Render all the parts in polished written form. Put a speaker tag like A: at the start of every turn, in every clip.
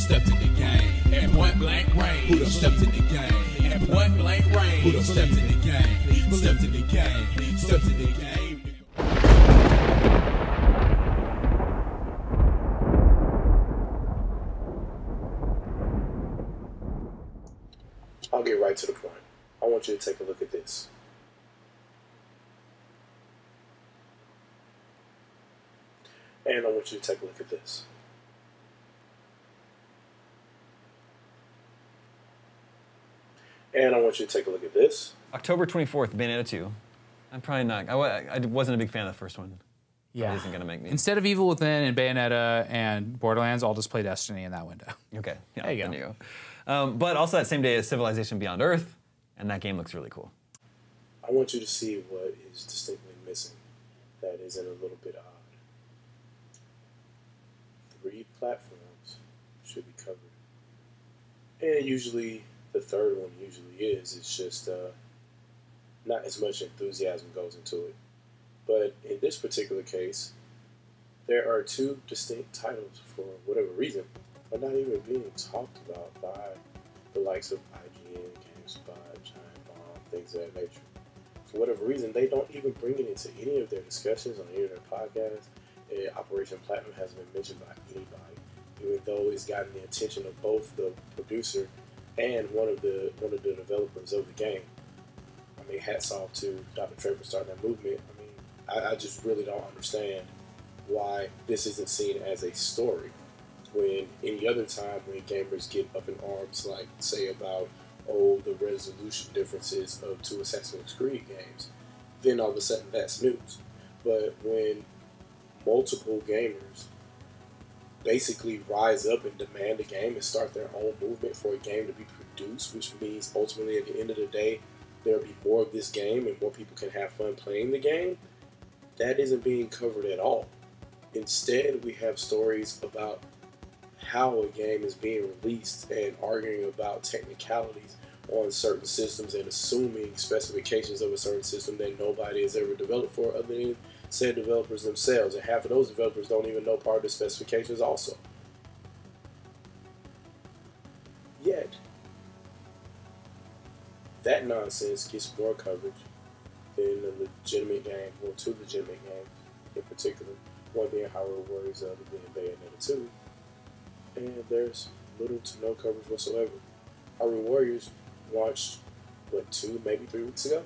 A: stepped in the game? At point blank range, who done stepped in the game? At point blank range, who done stepped in the game? Stepped in the game, stepped in the game.
B: I'll get right to the point. I want you to take a look at this. And I want you to take a look at this. And I want you to take a look at this.
C: October 24th, Bayonetta 2. I'm probably not. I wasn't a big fan of the first one.
D: Yeah.
C: It isn't gonna make me.
D: Instead of Evil Within and Bayonetta and Borderlands, I'll just play Destiny in that window.
C: Okay. Yeah,
D: there you
C: go. But also that same day is Civilization Beyond Earth, and that game looks really cool.
B: I want you to see what is distinctly missing that isn't a little bit odd. 3 platforms should be covered. And usually, the third one usually is. It's just not as much enthusiasm goes into it. But in this particular case, there are 2 distinct titles for whatever reason are not even being talked about by the likes of IGN, GameSpot, Giant Bomb, things of that nature. For whatever reason, they don't even bring it into any of their discussions on any of their podcasts. Operation Platinum hasn't been mentioned by anybody, even though it's gotten the attention of both the producer and one of the developers of the game. I mean, hats off to Dr. Trey for starting that movement. I mean, I just really don't understand why this isn't seen as a story. When any other time when gamers get up in arms, like say about the resolution differences of 2 Assassin's Creed games, then all of a sudden that's news. But when multiple gamers basically rise up and demand a game and start their own movement for a game to be produced, which means ultimately at the end of the day there'll be more of this game and more people can have fun playing the game, that isn't being covered at all. Instead, we have stories about how a game is being released and arguing about technicalities on certain systems and assuming specifications of a certain system that nobody has ever developed for other than said developers themselves, and half of those developers don't even know part of the specifications also. Yet, that nonsense gets more coverage than a legitimate game, or 2 legitimate games in particular, one being Hyrule Warriors, the other being Bayonetta 2, and there's little to no coverage whatsoever. Hyrule Warriors launched, 2, maybe 3 weeks ago,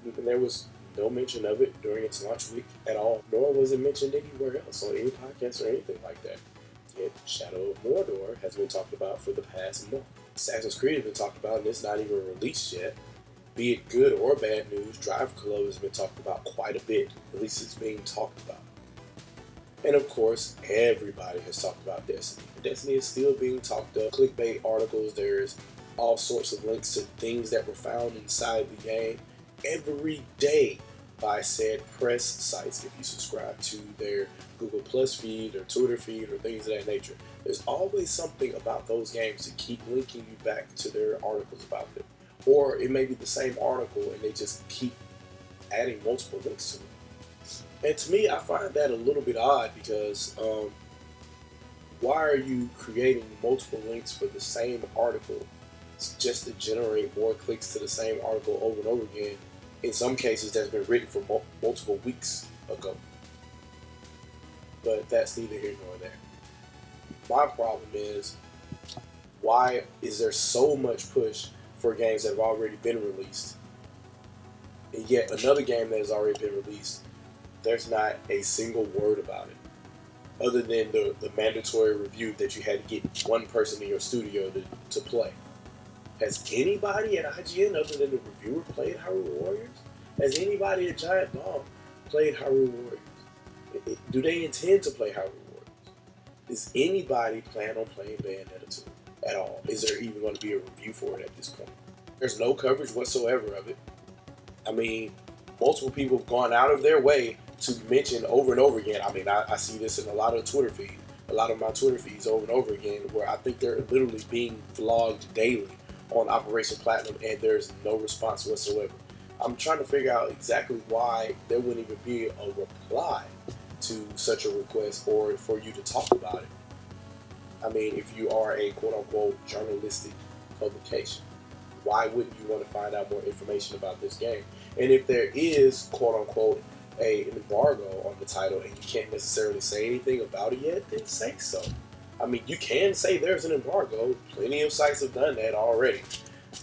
B: and there was no mention of it during its launch week at all, nor was it mentioned anywhere else on any podcast or anything like that. Yet Shadow of Mordor has been talked about for the past month. Assassin's Creed has been talked about and it's not even released yet. Be it good or bad news, Drive Club has been talked about quite a bit. At least it's being talked about. And of course, everybody has talked about Destiny. Destiny is still being talked up. Clickbait articles, there's all sorts of links to things that were found inside the game every day by said press sites if you subscribe to their Google Plus feed or Twitter feed or things of that nature. There's always something about those games to keep linking you back to their articles about them. Or it may be the same article and they just keep adding multiple links to it. And to me, I find that a little bit odd because why are you creating multiple links for the same article just to generate more clicks to the same article over and over again? In some cases, that's been written for multiple weeks ago. But that's neither here nor there. My problem is, why is there so much push for games that have already been released? And yet another game that has already been released, there's not a single word about it. Other than the mandatory review that you had to get one person in your studio to play. Has anybody at IGN other than the reviewer played Hyrule Warriors? Has anybody at Giant Bomb played Hyrule Warriors? Do they intend to play Hyrule Warriors? Does anybody plan on playing Bayonetta 2 at all? Is there even going to be a review for it at this point? There's no coverage whatsoever of it. I mean, multiple people have gone out of their way to mention over and over again. I mean, I see this in a lot of Twitter feeds, a lot of my Twitter feeds over and over again, where I think they're literally being vlogged daily on Operation Platinum, and there's no response whatsoever. I'm trying to figure out exactly why there wouldn't even be a reply to such a request or for you to talk about it. I mean, if you are a quote-unquote journalistic publication, why wouldn't you want to find out more information about this game? And if there is quote-unquote an embargo on the title and you can't necessarily say anything about it yet, then say so. I mean, you can say there's an embargo. Plenty of sites have done that already.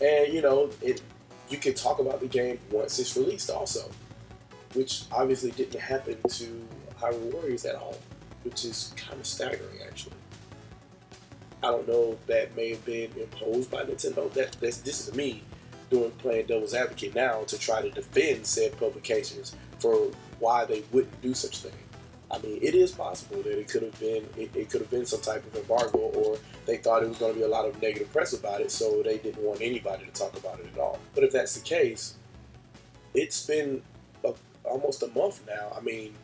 B: And, you know, you can talk about the game once it's released also, which obviously didn't happen to Hyrule Warriors at all, which is kind of staggering, actually. I don't know if that may have been imposed by Nintendo. This is me playing devil's advocate now to try to defend said publications for why they wouldn't do such thing. I mean, it is possible that it could have been some type of embargo, or they thought it was going to be a lot of negative press about it, so they didn't want anybody to talk about it at all. But if that's the case, it's been almost a month now. I mean,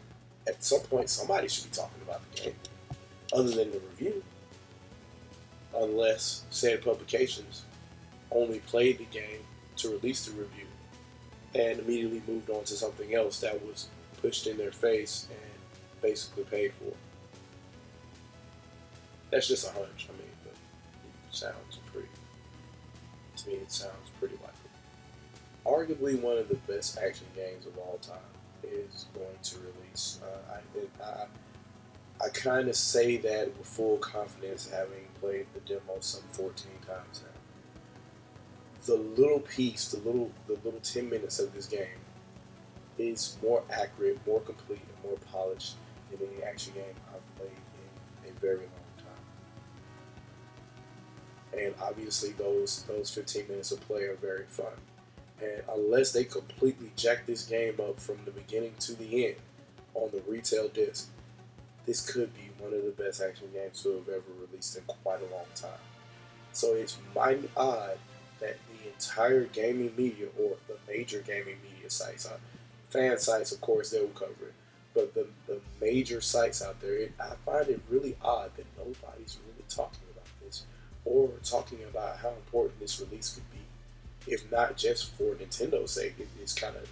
B: at some point, somebody should be talking about the game, other than the review. Unless said publications only played the game to release the review and immediately moved on to something else that was pushed in their face and basically paid for. That's just a hunch. I mean, but it sounds pretty. To me, it sounds pretty likely. Arguably, one of the best action games of all time is going to release. I kind of say that with full confidence, having played the demo some 14 times now. The little piece, the little 10 minutes of this game is more accurate, more complete, and more polished than any action game I've played in a very long time. And obviously, those 15 minutes of play are very fun. And unless they completely jack this game up from the beginning to the end on the retail disc, this could be one of the best action games to have ever released in quite a long time. So it's mighty odd that the entire gaming media, or the major gaming media sites, fan sites, of course, they will cover it, but the major sites out there, I find it really odd that nobody's really talking about this or talking about how important this release could be, if not just for Nintendo's sake. It's kind of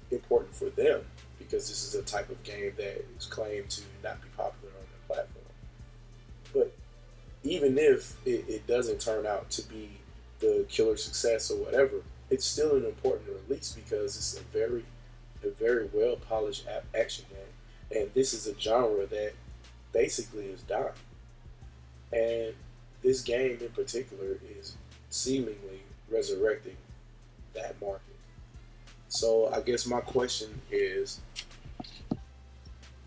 B: important for them, because this is a type of game that is claimed to not be popular on their platform. But even if it doesn't turn out to be the killer success or whatever, it's still an important release because it's a very well polished action game, and this is a genre that basically is dying. And this game in particular is seemingly resurrecting that market. So I guess my question is,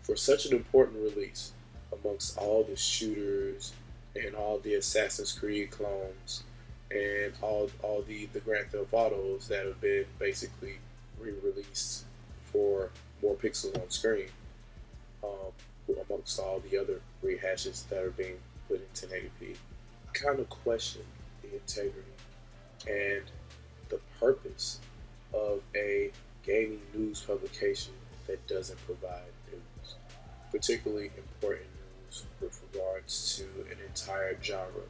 B: for such an important release amongst all the shooters and all the Assassin's Creed clones and all the Grand Theft Autos that have been basically re-released for more pixels on screen, amongst all the other rehashes that are being put in 1080p, I kind of question the integrity and the purpose of a gaming news publication that doesn't provide news, particularly important news with regards to an entire genre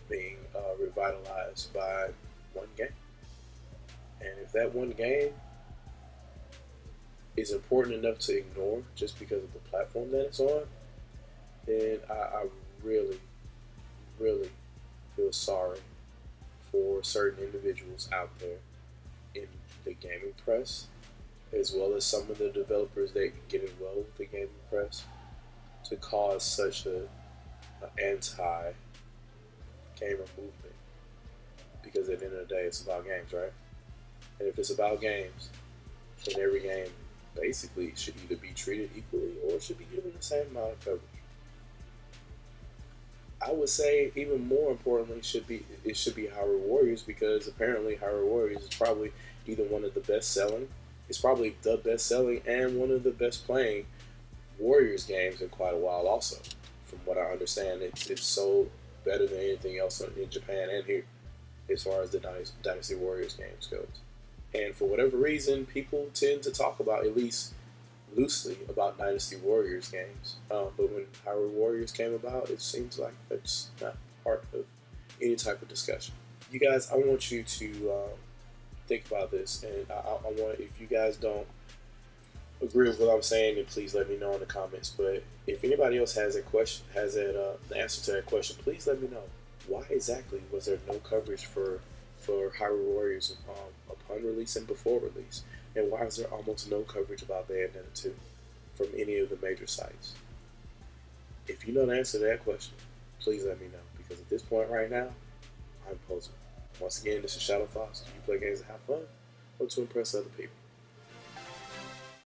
B: being revitalized by one game. And if that one game is important enough to ignore just because of the platform that it's on, then I really, really feel sorry for certain individuals out there in the gaming press, as well as some of the developers that get in well with the gaming press, to cause such an anti-gamer movement. Because at the end of the day, it's about games, right? And if it's about games, then every game basically should either be treated equally or should be given the same amount of coverage. I would say even more importantly, it should be Hyrule Warriors, because apparently Hyrule Warriors is probably either one of the best selling, it's probably the best selling and one of the best playing Warriors games in quite a while also. From what I understand, it's sold better than anything else in Japan and here, as far as the Dynasty Warriors games goes. And for whatever reason, people tend to talk about, at least loosely, about Dynasty Warriors games. But when Hyrule Warriors came about, it seems like that's not part of any type of discussion. You guys, I want you to think about this, and I want, if you guys don't agree with what I was saying, then please let me know in the comments. But if anybody else has a question, has the answer to that question, please let me know. Why exactly was there no coverage for Hyrule Warriors upon release and before release? And why is there almost no coverage about Bayonetta 2 from any of the major sites? If you know the answer to that question, please let me know. Because at this point right now, I'm puzzled. Once again, this is ShadowCasts. You play games to have fun or to impress other people.